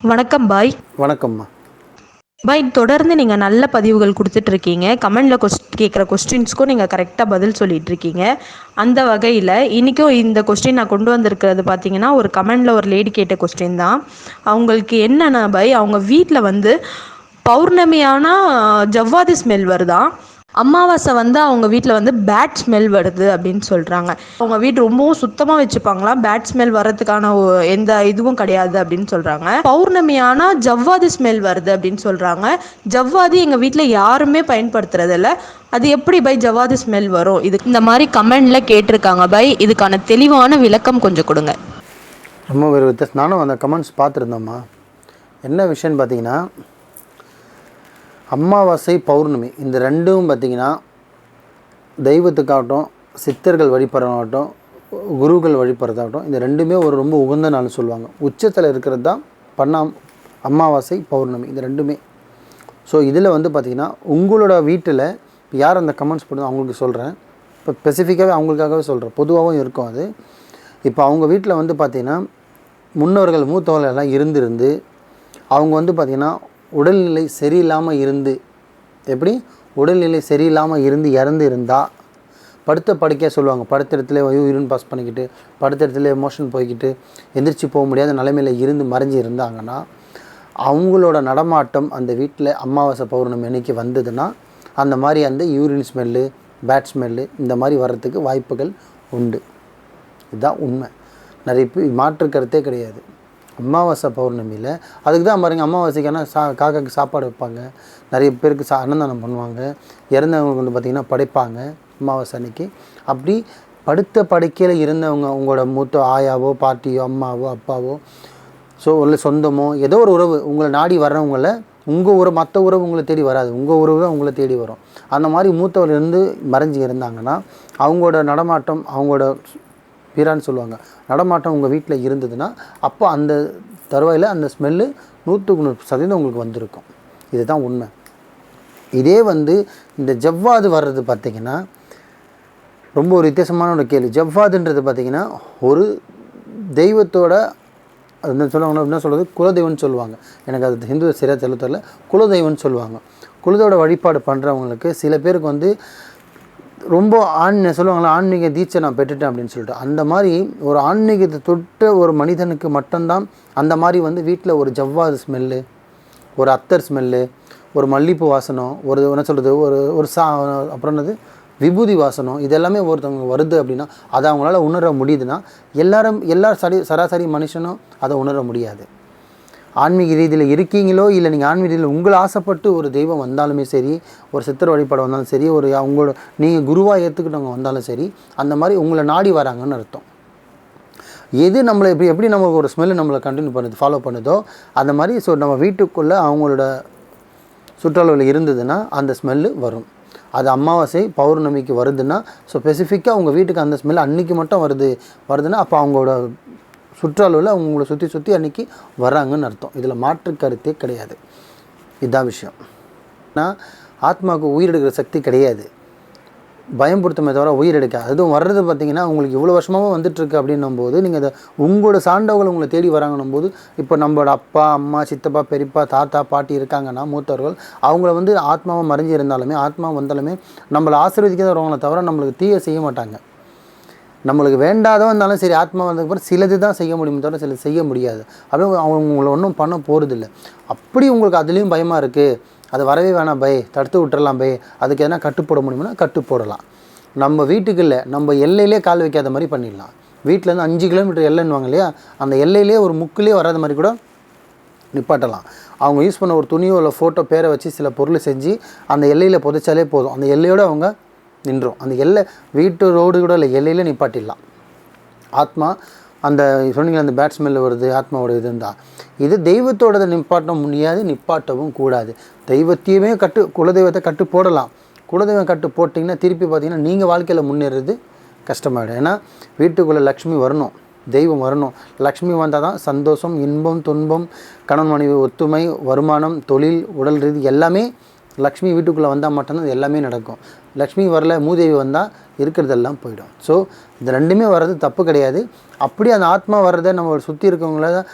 வணக்கம் பாய். வணக்கம்மா. பாய், தொடர்ந்து நீங்கள் நல்ல பதிவுகள் கொடுத்துட்ருக்கீங்க. கமெண்டில் கேட்குற கொஸ்டின்ஸ்க்கும் நீங்கள் கரெக்டாக பதில் சொல்லிட்டு இருக்கீங்க. அந்த வகையில் இன்றைக்கும் இந்த கொஸ்டின் நான் கொண்டு வந்திருக்கிறது பார்த்தீங்கன்னா, ஒரு கமெண்டில் ஒரு லேடி கேட்ட கொஸ்டின் தான். அவங்களுக்கு என்னென்னா பாய், அவங்க வீட்டில் வந்து பௌர்ணமியானா ஜவ்வாது ஸ்மெல் வருதான். அமாவாசை வந்து அவங்க வீட்டில் வந்து பேட் ஸ்மெல் வருது அப்படின்னு சொல்கிறாங்க. அவங்க வீடு ரொம்பவும் சுத்தமாக வச்சுப்பாங்களாம், பேட் ஸ்மெல் வர்றதுக்கான எந்த இதுவும் கிடையாது அப்படின்னு சொல்கிறாங்க. பௌர்ணமியானா ஜவ்வாது ஸ்மெல் வருது அப்படின்னு சொல்கிறாங்க. ஜவ்வாது எங்கள் வீட்டில் யாருமே பயன்படுத்துறதில்ல. அது எப்படி பை ஜவ்வாது ஸ்மெல் வரும்? இது இந்த மாதிரி கமெண்டில் கேட்டிருக்காங்க பை. இதுக்கான தெளிவான விளக்கம் கொஞ்சம் கொடுங்க. ரொம்ப ஒரு வித்தியாசம். நானும் அந்த கமெண்ட்ஸ் பார்த்துருந்தோம்மா. என்ன விஷயம்னு பார்த்தீங்கன்னா, அமாவாசை பௌர்ணமி இந்த ரெண்டும் பார்த்திங்கன்னா தெய்வத்துக்காகட்டும், சித்தர்கள் வழிபடுறதாகட்டும், குருக்கள் வழிபடுறதாகட்டும், இந்த ரெண்டுமே ஒரு ரொம்ப உகந்த நாள்னு சொல்லுவாங்க. உச்சத்தில் இருக்கிறது தான் அமாவாசை பௌர்ணமி, இந்த ரெண்டுமே. ஸோ இதில் வந்து பார்த்திங்கன்னா உங்களோட வீட்டில் யார் அந்த கமெண்ட்ஸ் பண்ணுறோம் அவங்களுக்கு சொல்கிறேன். இப்போ ஸ்பெசிஃபிக்காகவே அவங்களுக்காகவே சொல்கிறேன், பொதுவாகவும் இருக்கும் அது. இப்போ அவங்க வீட்டில் வந்து பார்த்திங்கன்னா முன்னோர்கள் மூத்தவர்கள் எல்லாம் இருந்திருந்து அவங்க வந்து பார்த்திங்கன்னா உடல்நிலை சரியில்லாமல் இருந்து, எப்படி உடல்நிலை சரியில்லாமல் இருந்து இறந்து இருந்தால் படுத்த படுக்கையாக சொல்லுவாங்க. படுத்த இடத்துல யூரின் பாஸ் பண்ணிக்கிட்டு, படுத்த இடத்துல மோஷன் போய்கிட்டு எந்திரிச்சு போக முடியாத நிலைமையில் இருந்து மறைஞ்சி இருந்தாங்கன்னா, அவங்களோட நடமாட்டம் அந்த வீட்டில் அமாவாசை பௌர்ணமி அன்னைக்கு வந்ததுன்னா அந்த மாதிரி அந்த யூரின் ஸ்மெல்லு, பேட் ஸ்மெல்லு இந்த மாதிரி வர்றதுக்கு வாய்ப்புகள் உண்டு. இதுதான் உண்மை. நிறைய பேர் மாற்று கருத்தே கிடையாது. அமாவாசை பௌர்ணமியில் அதுக்கு தான் பாருங்க, அமாவாசைக்கான காக்காக்கு சாப்பாடு வைப்பாங்க, நிறைய பேருக்கு அன்னதானம் பண்ணுவாங்க, இறந்தவங்களுக்கு வந்து பார்த்திங்கன்னா படைப்பாங்க அமாவாசை அன்னைக்கு. அப்படி படுத்த படுக்கையில் இருந்தவங்க உங்களோட மூத்த ஆயாவோ பாட்டியோ அம்மாவோ அப்பாவோ, ஸோ இல்லை சொந்தமோ ஏதோ ஒரு உறவு உங்களை நாடி வர்றவங்கள, உங்கள் உறவு மற்ற உறவு உங்களை தேடி வராது, உங்கள் உறவு தான் உங்களை தேடி வரும். அந்த மாதிரி மூத்தவர் இருந்து மறைஞ்சி இருந்தாங்கன்னா அவங்களோட நடமாட்டம், அவங்களோட பிறான்னு சொல்லுவாங்க, நடமாட்டம் உங்கள் வீட்டில் இருந்ததுன்னா அப்போ அந்த தருவாயில் அந்த ஸ்மெல்லு 100% உங்களுக்கு வந்திருக்கும். இதுதான் உண்மை. இதே வந்து இந்த ஜவ்வாது வர்றது பார்த்திங்கன்னா ரொம்ப ஒரு வித்தியாசமான ஒரு கேள்வி. ஜவ்வாதுன்றது பார்த்திங்கன்னா ஒரு தெய்வத்தோட அது சொல்லுவாங்க, என்ன சொல்கிறது, குலதெய்வம்னு சொல்லுவாங்க. எனக்கு அது ஹிந்து சரியாக தெரியல, குலதெய்வம்னு சொல்லுவாங்க. குலதெய்வோட வழிபாடு பண்ணுறவங்களுக்கு சில பேருக்கு வந்து ரொம்ப சொல்லுவாங்களா, ஆன்மீக தீட்சை நான் பெற்றுட்டேன் அப்படின்னு சொல்லிட்டு, அந்த மாதிரி ஒரு ஆன்மீகத்தை தொட்ட ஒரு மனிதனுக்கு மட்டும்தான் அந்த மாதிரி வந்து வீட்டில் ஒரு ஜவ்வாது ஸ்மெல்லு, ஒரு அத்தர் ஸ்மெல்லு, ஒரு மல்லிகைப்பூ வாசனம், ஒரு என்ன சொல்கிறது, ஒரு அப்புறம் என்னது விபூதி வாசனம், இதெல்லாமே ஒருத்தவங்க வருது அப்படின்னா அதை அவங்களால உணர முடியுதுன்னா எல்லா சராசரி மனுஷனும் அதை உணர முடியாது. ஆன்மீக ரீதியில் இருக்கீங்களோ இல்லை நீங்கள் ஆன்மீக ரீதியில் உங்களை ஆசைப்பட்டு ஒரு தெய்வம் வந்தாலுமே சரி, ஒரு சித்தர் வழிபாடு வந்தாலும் சரி, ஒரு அவங்களோட நீங்கள் குருவாக ஏற்றுக்கிட்டவங்க வந்தாலும் சரி, அந்த மாதிரி உங்களை நாடி வராங்கன்னு அர்த்தம். எது நம்மளை எப்படி நமக்கு ஒரு ஸ்மெல்லு நம்மளை கண்டினியூ பண்ணுது, ஃபாலோ பண்ணுதோ அந்த மாதிரி. ஸோ நம்ம வீட்டுக்குள்ளே அவங்களோட சுற்றுலாவில் இருந்ததுன்னா அந்த ஸ்மெல்லு வரும். அது அமாவாசை பௌர்ணமிக்கு வருதுன்னா, ஸோ ஸ்பெசிஃபிக்காக உங்கள் வீட்டுக்கு அந்த ஸ்மெல் அன்றைக்கி மட்டும் வருதுன்னா அப்போ அவங்களோட சுற்றுலாவில் அவங்கள சுற்றி அன்றைக்கி வராங்கன்னு அர்த்தம். இதில் மாற்று கருத்தே கிடையாது. இதுதான் விஷயம். ஆனால் ஆத்மாவுக்கு உயிரெடுக்கிற சக்தி கிடையாது, பயம்படுத்துமே தவிர உயிரெடுக்க. அதுவும் வர்றது பார்த்திங்கன்னா உங்களுக்கு இவ்வளோ வருஷமாகவும் வந்துட்டுருக்கு அப்படின்னும் போது, நீங்கள் அதை உங்களோட சார்ந்தவர்கள் உங்களை தேடி வராங்கன்னும் போது, இப்போ நம்மளோட அப்பா அம்மா சித்தப்பா பெரியப்பா தாத்தா பாட்டி இருக்காங்கன்னா மூத்தவர்கள், அவங்கள வந்து ஆத்மாவை மறைஞ்சி இருந்தாலுமே ஆத்மா வந்தாலுமே நம்மளை ஆசீர்வதிக்க தான் வருவாங்களே தவிர நம்மளுக்கு தீய செய்ய மாட்டாங்க. நம்மளுக்கு வேண்டாதவன் இருந்தாலும் சரி, ஆத்மா வந்ததுக்கப்புறம் சிலது தான் செய்ய முடியுமே தவிர சிலது செய்ய முடியாது. அப்படியே அவங்க உங்களை ஒன்றும் பண்ண போகிறதில்ல. அப்படி உங்களுக்கு அதுலேயும் பயமாக இருக்குது, அது வரவே வேணாம் பை, தடுத்து விட்டுறலாம் பை, அதுக்கு எதனா கட்டு போட முடியும்னா கட்டு போடலாம். நம்ம வீட்டுக்கு இல்லை, நம்ம எல்லையிலே கால் வைக்காத மாதிரி பண்ணிடலாம். வீட்டிலேருந்து 5 கிலோமீட்டர் எல்லைன்னுவாங்க இல்லையா, அந்த எல்லையிலே ஒரு முக்கிலே வராத மாதிரி கூட நிப்பாட்டலாம். அவங்க யூஸ் பண்ண ஒரு துணியோ இல்லை ஃபோட்டோ பேரை வச்சு சில பொருள் செஞ்சு அந்த எல்லையில் புதைச்சாலே போதும், அந்த எல்லையோடு அவங்க நின்றோம். அந்த எல்லை வீட்டு ரோடு கூட இல்லை, எல்லையில் நிப்பாட்டிடலாம். ஆத்மா அந்த சொன்னீங்களா அந்த பேட் ஸ்மெல்லு வருது ஆத்மாவோட இது இருந்தால், இது தெய்வத்தோட நிப்பாட்ட முடியாது, நிப்பாட்டவும் கூடாது. தெய்வத்தையுமே குலதெய்வத்தை கட்டு போடலாம். குலதெய்வம் கட்டு போட்டிங்கன்னா திருப்பி பார்த்திங்கன்னா நீங்கள் வாழ்க்கையில் முன்னேறது கஷ்டமாயிடும். ஏன்னா வீட்டுக்குள்ளே லக்ஷ்மி வரணும், தெய்வம் வரணும். லக்ஷ்மி வந்தால் தான் சந்தோஷம், இன்பம், துன்பம், கணவன் மனைவி ஒத்துமை, வருமானம், தொழில், உடல் ரீதி எல்லாமே லக்ஷ்மி வீட்டுக்குள்ளே வந்தால் மட்டும்தான் இது எல்லாமே நடக்கும். லக்ஷ்மி வரல, மூதேவி வந்தால் இருக்கிறதெல்லாம் போயிடும். ஸோ இந்த ரெண்டுமே வர்றது தப்பு கிடையாது. அப்படி அந்த ஆத்மா வர்றதை நம்ம சுற்றி இருக்கவங்கள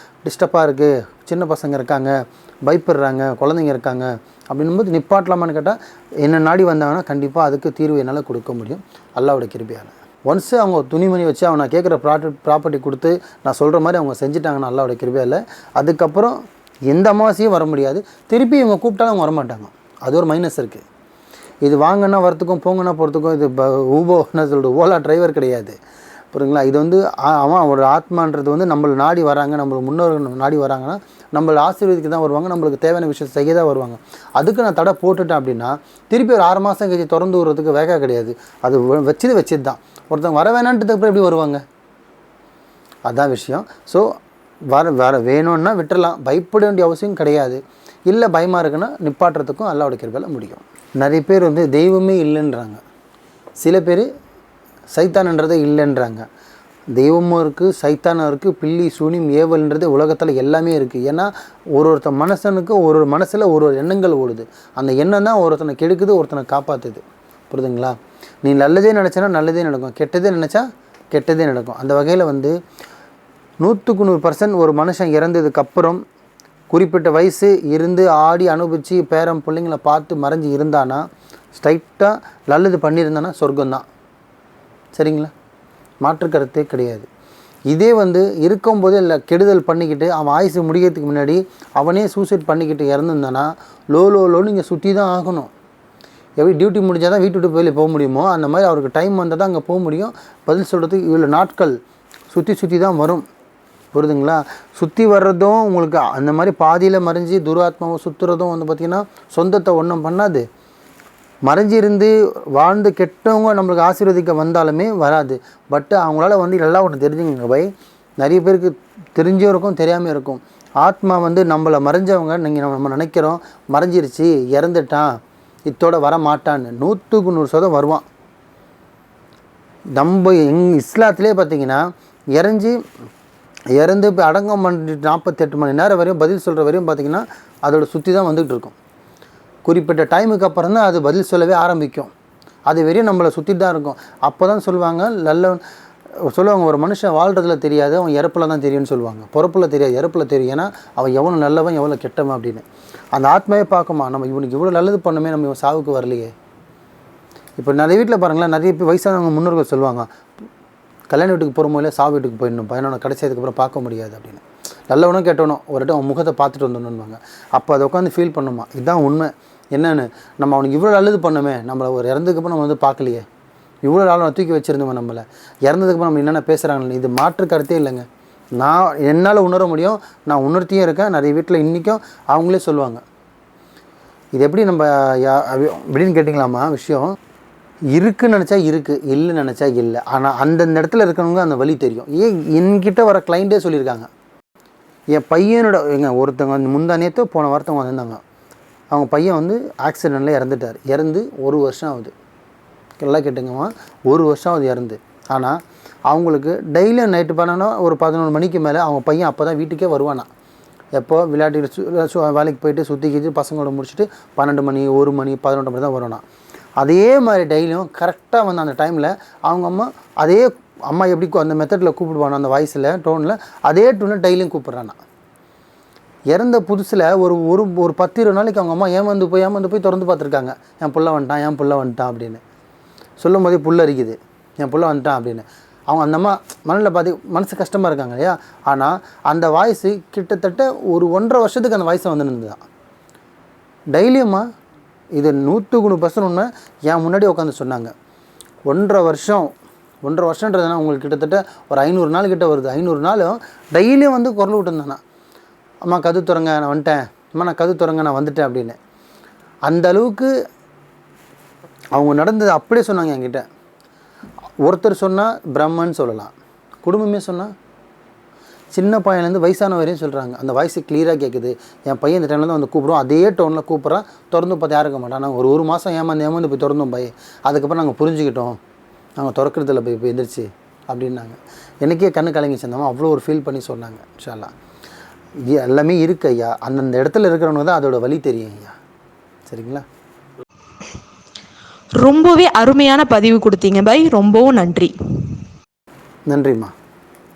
டிஸ்டர்பாக இருக்குது, சின்ன பசங்க இருக்காங்க, பயப்படுறாங்க, குழந்தைங்க இருக்காங்க அப்படின்னும்போது நிப்பாட்டலாமான்னு கேட்டால் என்ன நாடி வந்தாங்கன்னா கண்டிப்பாக அதுக்கு தீர்வு என்னால் கொடுக்க முடியும் அல்லாஹ்வுடைய கிருபையால். ஒன்ஸு அவங்க துணிமணி வச்சு அவன் நான் கேட்குற ப்ராப்பர்ட்டி கொடுத்து நான் சொல்கிற மாதிரி அவங்க செஞ்சுட்டாங்கன்னா அல்லாஹ்வுடைய கிருபையால், அதுக்கப்புறம் எந்த அமாவாசையும் வர முடியாது. திருப்பி இவங்க கூப்பிட்டாலும் அவங்க வரமாட்டாங்க. அது ஒரு மைனஸ் இருக்குது. இது வாங்கன்னா வரத்துக்கும் போங்கன்னா போகிறதுக்கும் இது ஊபோ என்ன சொல்கிறது, ஓலா டிரைவர் கிடையாது. புரியுங்களா? இது வந்து அவன் ஒரு ஆத்மான்றது வந்து நம்மளை நாடி வராங்க, நம்மளை முன்னோர்கள் நாடி வராங்கன்னா நம்மளை ஆசீர்வதிக்க தான் வருவாங்க, நம்மளுக்கு தேவையான விஷயம் செய்ய தான் வருவாங்க. அதுக்கு நான் தடை போட்டுட்டேன் அப்படின்னா திருப்பி ஒரு 6 மாதம் கழிச்சு திறந்து விடுறதுக்கு வேக கிடையாது. அது வச்சது தான். ஒருத்தவங்க வர வேணான்றதுக்கு அப்புறம் எப்படி வருவாங்க? அதுதான் விஷயம். ஸோ வர வேணும்னா விட்டுறலாம், பயப்பட வேண்டிய அவசியம் கிடையாது. இல்லை பயமாக இருக்குன்னா நிப்பாட்டுறதுக்கும் அல்லாஹ்வுடைய கிருபையால முடியும். நிறைய பேர் வந்து தெய்வமே இல்லைன்றாங்க, சில பேர் சைத்தான்ன்றதே இல்லைன்றாங்க. தெய்வமும் இருக்குது, சைத்தானும் இருக்குது, பில்லி சூனியம் ஏவல்ன்றது உலகத்தில் எல்லாமே இருக்குது. ஏன்னா ஒருத்த மனுஷனுக்கு ஒரு மனசில் ஒரு எண்ணங்கள் ஓடுது. அந்த எண்ணம் தான் ஒருத்தனை கெடுக்குது, ஒருத்தனை காப்பாற்றுது. புரியுதுங்களா? நீ நல்லதே நினச்சனா நல்லதே நடக்கும், கெட்டதே நினச்சா கெட்டதே நடக்கும். அந்த வகையில் வந்து 100க்கு 100% ஒரு மனுஷன் இறந்ததுக்கப்புறம் குறிப்பிட்ட வயசு இருந்து ஆடி அனுபவித்து பேரம் பிள்ளைங்களை பார்த்து மறைஞ்சி இருந்தானா, ஸ்ட்ரைட்டாக நல்லது பண்ணியிருந்தானா சொர்க்கம்தான். சரிங்களா? மாற்று கருத்தே கிடையாது. இதே வந்து இருக்கும்போதே இல்லை கெடுதல் பண்ணிக்கிட்டு அவன் ஆயுசு முடிக்கிறதுக்கு முன்னாடி அவனே சூசைட் பண்ணிக்கிட்டு இறந்துருந்தானா லோன்னு இங்கே சுற்றி தான் ஆகணும். எப்படி டியூட்டி முடிஞ்சால் தான் வீட்டு விட்டு வெளியே போக முடியுமோ அந்த மாதிரி அவருக்கு டைம் வந்தால் தான் அங்கே போக முடியும். பதில் சொல்கிறதுக்கு இவ்வளோ நாட்கள் சுற்றி தான் வரும். புரியுதுங்களா? சுற்றி வர்றதும் உங்களுக்கு அந்த மாதிரி பாதியில் மறைஞ்சி துராத்மாவை சுற்றுறதும் வந்து பார்த்திங்கன்னா சொந்தத்தை ஒன்றும் பண்ணாது. மறைஞ்சிருந்து வாழ்ந்து கெட்டவங்க நம்மளுக்கு ஆசீர்வதிக்க வந்தாலுமே வராது. பட்டு அவங்களால வந்து எல்லாம் ஒன்று தெரிஞ்சுங்க பை, நிறைய பேருக்கு தெரிஞ்சும் இருக்கும் தெரியாமல் இருக்கும். ஆத்மா வந்து நம்மளை மறைஞ்சவங்க நீங்கள் நம்ம நினைக்கிறோம் மறைஞ்சிருச்சு இறந்துட்டான் இத்தோட வர மாட்டான்னு, 100க்கு 100% வருவான். நம்ம இஸ்லாத்திலே பார்த்திங்கன்னா இறந்து இப்போ அடங்கம் பண்ணிட்டு 48 மணி நேரம் வரையும் பதில் சொல்கிற வரையும் பார்த்திங்கன்னா அதோட சுற்றி தான் வந்துகிட்டு இருக்கும். குறிப்பிட்ட டைமுக்கு அப்புறம் தான் அது பதில் சொல்லவே ஆரம்பிக்கும். அது வரையும் நம்மளை சுற்றி தான் இருக்கும். அப்போ தான் சொல்லுவாங்க சொல்லுவாங்க ஒரு மனுஷன் வாழ்கிறதுல தெரியாது, அவன் இறப்பில் தான் தெரியும்னு சொல்லுவாங்க. பிறப்பில் தெரியாது, இறப்பில் தெரியும். ஏன்னா அவன் எவ்வளோ நல்லவன் எவ்வளோ கெட்டவன் அப்படின்னு அந்த ஆத்மாவே பார்க்குமா, நம்ம இவனுக்கு இவ்வளோ நல்லது பண்ணுமே, நம்ம இவன் சாவுக்கு வரலையே. இப்போ நிறைய வீட்டில் பாருங்களேன், நிறைய பேர் வயசானவங்க முன்னோர்கள் சொல்லுவாங்க, கல்யாண வீட்டுக்கு போகிற போதில் சாவு வீட்டுக்கு போயிடணும், பையனோட கடைசியதுக்கப்புறம் பார்க்க முடியாது அப்படின்னு. நல்லவனும் கெட்டவனும் ஒரு இடம் அவன் முகத்தை பார்த்துட்டு வந்துடணுன்னுவாங்க. அப்போ அதை உட்காந்து ஃபீல் பண்ணுமா, இதுதான் உண்மை. என்னென்னு நம்ம அவனுக்கு இவ்வளோ நல்லது பண்ணோமே, நம்மளை ஒரு இறந்ததுக்கப்புறம் நம்ம வந்து பார்க்கலையே, இவ்வளோ நாள் தூக்கி வச்சுருந்தோம் நம்மளை, இறந்ததுக்கப்புறம் நம்ம என்னென்ன பேசுகிறாங்க, இது மாற்று கருத்தே இல்லைங்க. நான் என்னால் உணர முடியும், நான் உணர்த்தியும் இருக்கேன். நிறைய வீட்டில் இன்றைக்கும் அவங்களே சொல்லுவாங்க. இது எப்படி நம்ம எப்படின்னு கேட்டிங்களாமா விஷயம், இருக்குன்னு நினச்சா இருக்குது, இல்லைன்னு நினச்சா இல்லை. ஆனால் அந்தந்த இடத்துல இருக்கிறவங்க அந்த வழி தெரியும். என்கிட்ட வர கிளைண்ட்டே சொல்லியிருக்காங்க, என் பையனோட ஒருத்தவங்க வந்து முந்தானேத்தோ போன வாரத்தவங்க வந்திருந்தாங்க, அவங்க பையன் வந்து ஆக்சிடெண்ட்டில் இறந்துட்டார். இறந்து 1 வருஷம் ஆகுது. எல்லாம் கேட்டுங்கம்மா, 1 வருஷம் ஆகுது இறந்து. ஆனால் அவங்களுக்கு டெய்லியும் நைட்டு பண்ணனா ஒரு 11 மணிக்கு மேலே அவங்க பையன் அப்போ தான் வீட்டுக்கே வருவானா. எப்போ விளையாட்டு வேலைக்கு போயிட்டு சுற்றிக்கிட்டு பசங்களோட முடிச்சுட்டு 12 மணி 1 மணி 11 மணி தான் வருவானா. அதே மாதிரி டெய்லியும் கரெக்டாக வந்து அந்த டைமில் அவங்க அதே அம்மா எப்படி அந்த மெத்தடில் கூப்பிடுவானோ அந்த வாய்ஸில் டோனில் அதே டோனில் டெய்லியும் கூப்பிட்றானா. இறந்த புதுசில் ஒரு 10-20 நாளைக்கு அவங்க அம்மா ஏமாந்து போய் திறந்து பார்த்துருக்காங்க, என் புள்ள வந்துட்டான் அப்படின்னு சொல்லும் போதே புள்ள அரிக்குது, என் புள்ள வந்துட்டான் அப்படின்னு. அவங்க அந்த அம்மா மனதில் பார்த்து மனசு கஷ்டமாக இருக்காங்க இல்லையா. ஆனால் அந்த வாய்ஸு கிட்டத்தட்ட ஒரு 1.5 வருஷத்துக்கு அந்த வாய்ஸை வந்து இருந்ததுதான் டெய்லியும்மா. இது 100% உண்மை. என் முன்னாடி உட்காந்து சொன்னாங்க. 1.5 வருஷன்றதுனா உங்களுக்கு கிட்டத்தட்ட ஒரு 500 நாள் கிட்ட வருது. 500 நாளும் டெய்லியும் வந்து குரல் விட்டுருந்தானா, அம்மா கது திறங்க நான் வந்துட்டேன், அம்மா நான் கது திறங்க நான் வந்துட்டேன் அப்படின்னு. அந்த அளவுக்கு அவங்க நடந்தது அப்படியே சொன்னாங்க என்கிட்ட. ஒருத்தர் சொன்னால் பிரம்மன்னு சொல்லலாம், குடும்பமே சொன்னால் சின்ன பையன்லேருந்து வயசான வரையும் சொல்கிறாங்க. அந்த வாய்ஸு கிளியராக கேட்குது. என் பையன் இந்த டைமில் தான் வந்து கூப்பிடுவோம், அதே டோனில் கூப்பிட்றான். திறந்து பார்த்து யாருக்க மாட்டான். நாங்கள் ஒரு மாதம் ஏமாந்து போய் திறந்தோம் பையன். அதுக்கப்புறம் நாங்கள் புரிஞ்சுக்கிட்டோம், நாங்கள் திறக்கிறதில்ல போய் எந்திரிச்சு அப்படின்னாங்க. எனக்கே கண்ணு கலங்கிச்சு. அந்த அவ்வளோ ஒரு ஃபீல் பண்ணி சொன்னாங்க. இன்ஷா இது எல்லாமே இருக்குது ஐயா. அந்தந்த இடத்துல இருக்கிறவங்க தான் அதோட வழி தெரியும் ஐயா. சரிங்களா? ரொம்பவே அருமையான பதிவு கொடுத்தீங்க பாய். ரொம்பவும் நன்றி. நன்றிம்மா.